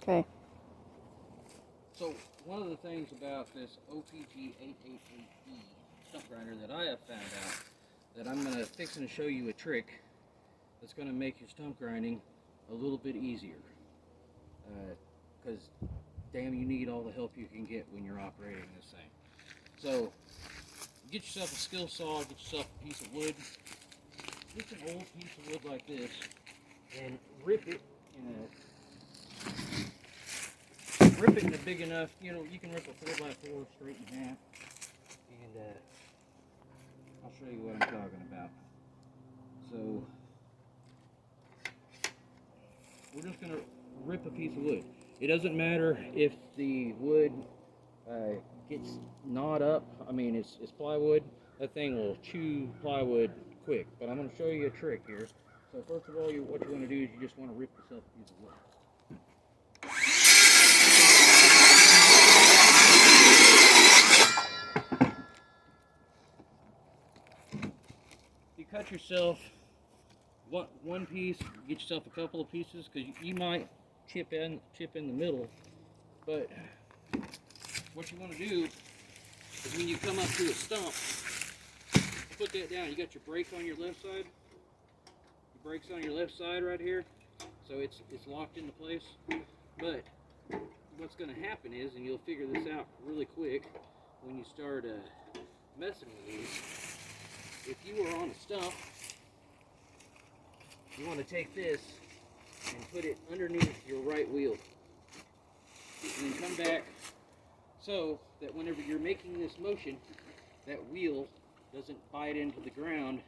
Okay. So one of the things about this OPG 888E stump grinder that I have found out, that I'm going to fix and show you a trick that's going to make your stump grinding a little bit easier. Because damn, you need all the help you can get when you're operating this thing. So get yourself a skill saw, get yourself a piece of wood, get an old piece of wood like this, and rip it in a big enough, you know, you can rip a 4x4 straight in half, and I'll show you what I'm talking about. So we're just going to rip a piece of wood. It doesn't matter if the wood gets gnawed up. I mean, it's plywood. That thing will chew plywood quick. But I'm going to show you a trick here. So first of all, what you want to do is you just want to rip yourself a piece of wood. You cut yourself one piece, get yourself a couple of pieces, because you might chip in the middle. But what you want to do is when you come up to a stump, put that down. You got your brake on your left side. Your brake's on your left side right here, so it's locked into place. But what's going to happen is, and you'll figure this out really quick when you start messing with these, if you are on a stump, you want to take this and put it underneath your right wheel, and then come back so that whenever you're making this motion, that wheel doesn't bite into the ground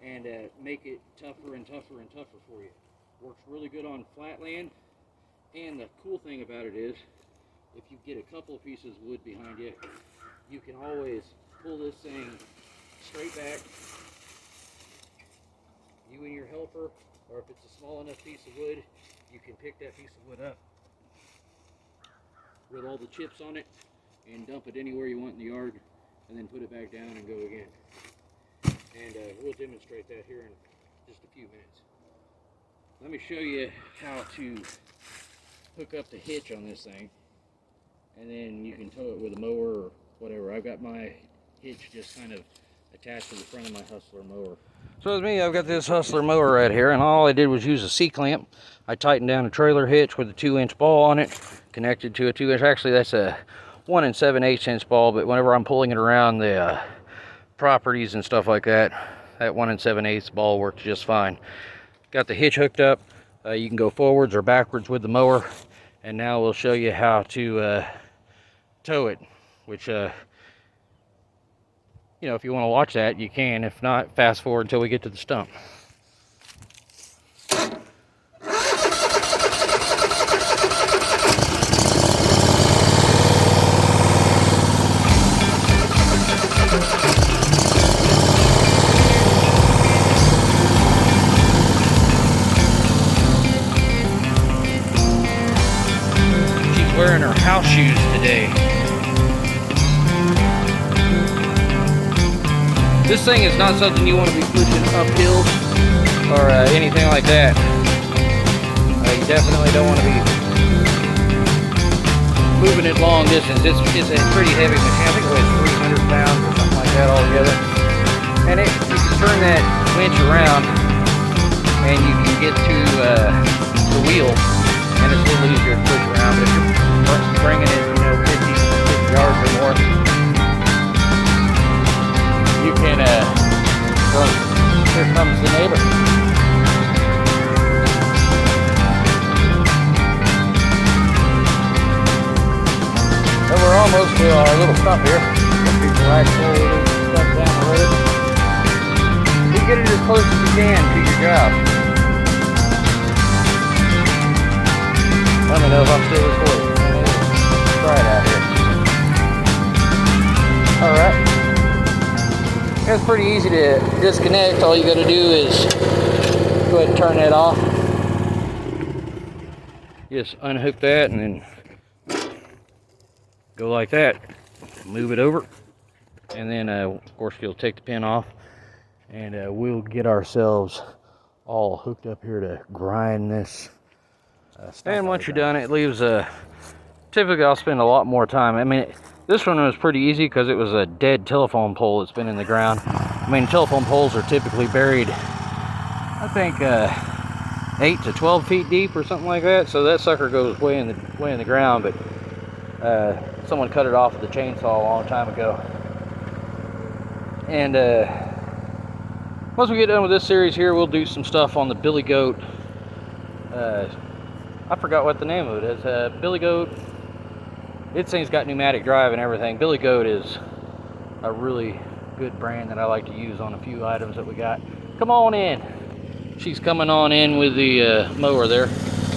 and make it tougher and tougher and tougher for you. Works really good on flat land, and the cool thing about it is, if you get a couple of pieces of wood behind you, you can always pull this thing straight back, you and your helper, or if it's a small enough piece of wood, you can pick that piece of wood up with all the chips on it and dump it anywhere you want in the yard, and then put it back down and go again. And we'll demonstrate that here in just a few minutes. Let me show you how to hook up the hitch on this thing, and then you can tow it with a mower or whatever. I've got my hitch just kind of attached to the front of my Hustler mower. So as me, I've got this Hustler mower right here, and all I did was use a C-clamp. I tightened down a trailer hitch with a 2-inch ball on it, connected to a 2-inch. Actually, that's a 1 7/8" ball, but whenever I'm pulling it around the properties and stuff like that, that 1 7/8 ball works just fine. Got the hitch hooked up. You can go forwards or backwards with the mower, and now we'll show you how to tow it, which you know, if you want to watch that, you can. If not, fast forward until we get to the stump. She's wearing her house shoes today. This thing is not something you want to be pushing uphill or anything like that. You definitely don't want to be moving it long distance. It's a pretty heavy machine. I think it weighs 300 pounds or something like that altogether. And you can turn that winch around and you can get to the wheel, and it's a little easier to push around. But if you're bringing it, you know, 50 yards or more, you can, here comes the neighbor. And we're almost to our little stump here. Get people right forward stuff down the road. You get it as close as you can to your job. Let me know if I'm still recording. Let's try it out here. Alright. It's pretty easy to disconnect. All you got to do is go ahead and turn that off. Just unhook that and then go like that. Move it over, and then of course you'll take the pin off, and we'll get ourselves all hooked up here to grind this And once you're done, it leaves a... Typically, I'll spend a lot more time. I mean, this one was pretty easy because it was a dead telephone pole that's been in the ground. I mean, telephone poles are typically buried, I think, 8 to 12 feet deep or something like that. So that sucker goes way in the ground. But someone cut it off with a chainsaw a long time ago. And once we get done with this series here, we'll do some stuff on the Billy Goat. I forgot what the name of it is. Billy Goat. This thing's got pneumatic drive and everything. Billy Goat is a really good brand that I like to use on a few items that we got. Come on in. She's coming on in with the mower there.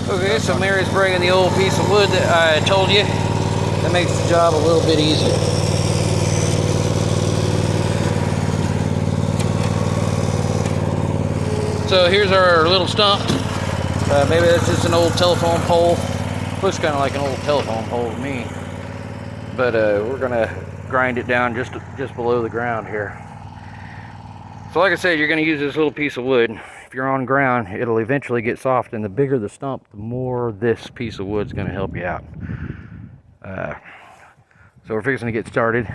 Okay, so Mary's bringing the old piece of wood that I told you. That makes the job a little bit easier. So here's our little stump. Maybe that's just an old telephone pole. Looks kind of like an old telephone pole to me. But we're gonna grind it down just below the ground here. So like I said, you're gonna use this little piece of wood. If you're on ground, it'll eventually get soft, and the bigger the stump, the more this piece of wood's gonna help you out. So we're fixing to get started.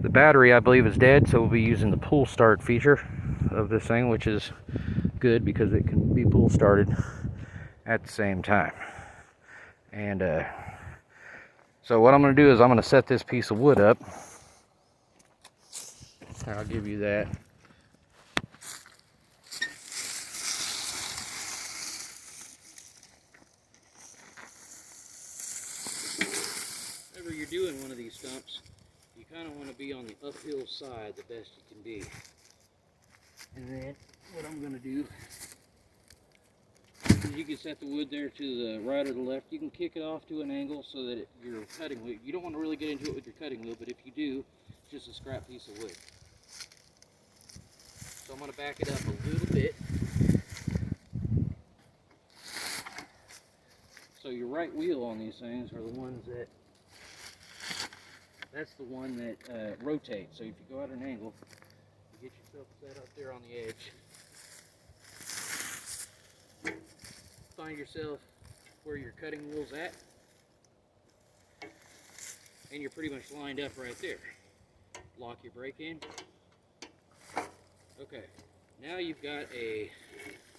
The battery, I believe, is dead, so we'll be using the pull start feature of this thing, which is good because it can be pull started at the same time. And so what I'm going to do is I'm going to set this piece of wood up. I'll give you that. Whenever you're doing one of these stumps, you kind of want to be on the uphill side the best you can be. And then what I'm going to do is you can set the wood there to the right or the left. You can kick it off to an angle so that your cutting wheel, you don't want to really get into it with your cutting wheel, but if you do, it's just a scrap piece of wood. So I'm going to back it up a little bit. So your right wheel on these things are the ones that, that's the one that rotates. So if you go at an angle, you get yourself set up there on the edge. Find yourself where your cutting wheel's at, and you're pretty much lined up right there. Lock your brake in. Okay, now you've got a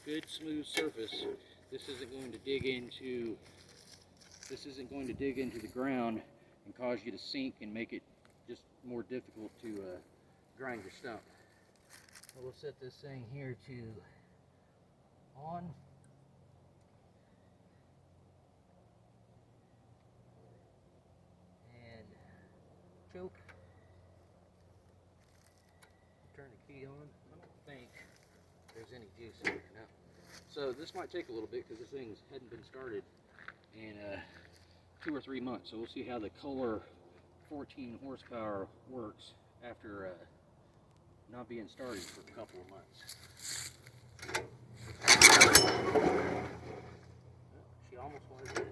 good smooth surface. This isn't going to dig into the ground and cause you to sink and make it just more difficult to grind your stump. So we'll set this thing here to on. And choke. Turn the key on. I don't think there's any juice in there now. So this might take a little bit because this thing hadn't been started in 2 or 3 months. So we'll see how the Kohler 14 horsepower works after not being started for a couple of months. She almost wanted it.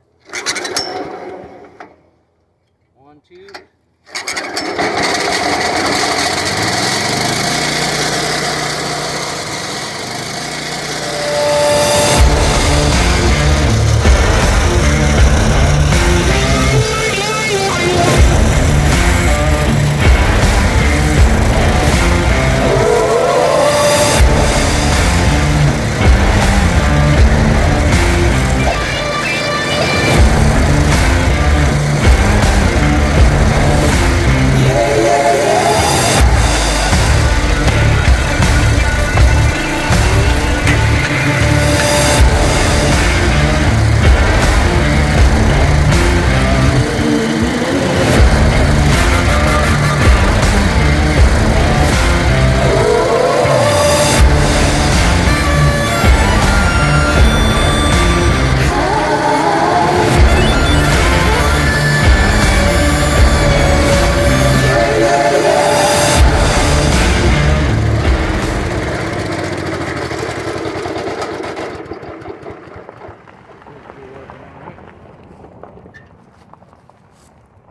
1, 2.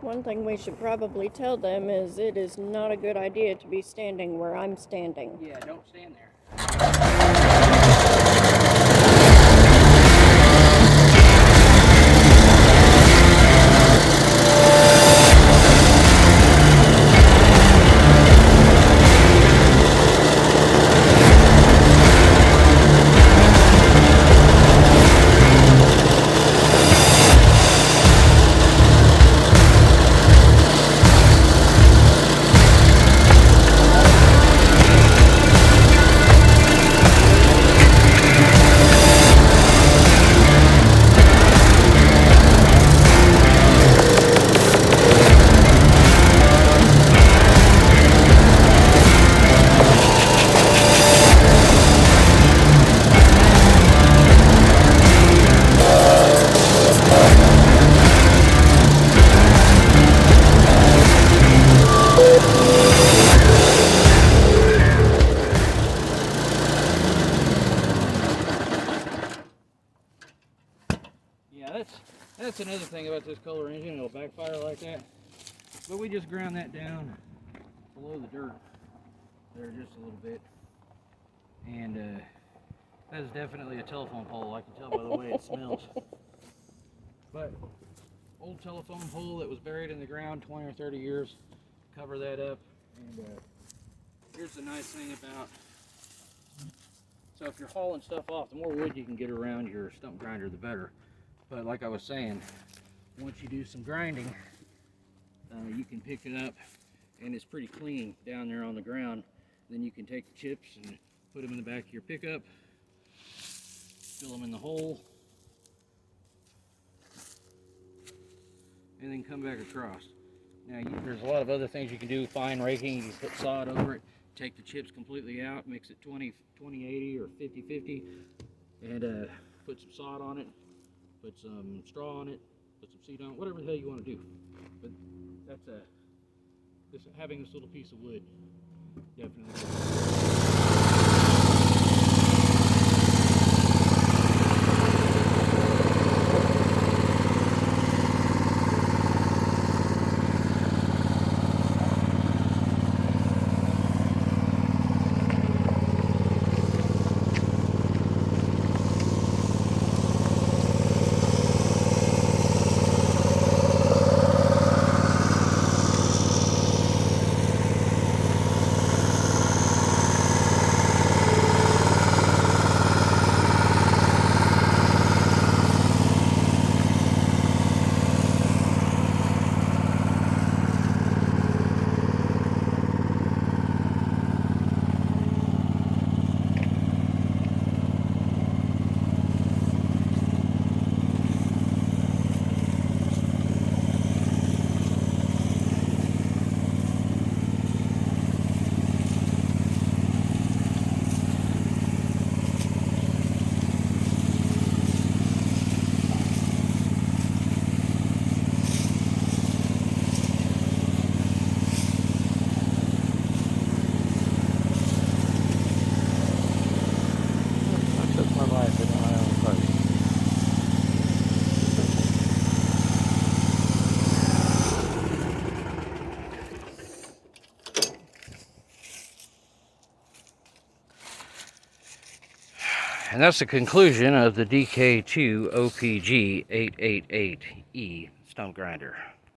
One thing we should probably tell them is it is not a good idea to be standing where I'm standing. Yeah, don't stand there. that's another thing about this Kohler engine. It'll backfire like that. But we just ground that down below the dirt there just a little bit. And that is definitely a telephone pole. I can tell by the way it smells. But old telephone pole that was buried in the ground 20 or 30 years. Cover that up. And here's the nice thing about, so if you're hauling stuff off, the more wood you can get around your stump grinder, the better. But like I was saying, once you do some grinding, you can pick it up and it's pretty clean down there on the ground. Then you can take the chips and put them in the back of your pickup, fill them in the hole, and then come back across. Now there's a lot of other things you can do. Fine raking, you can put sod over it, take the chips completely out, mix it 20-80 or 50-50, and put some sod on it, put some straw on it, put some seed on it, whatever the hell you want to do. But that's having this little piece of wood definitely. And that's the conclusion of the DK2 OPG 888E stump grinder.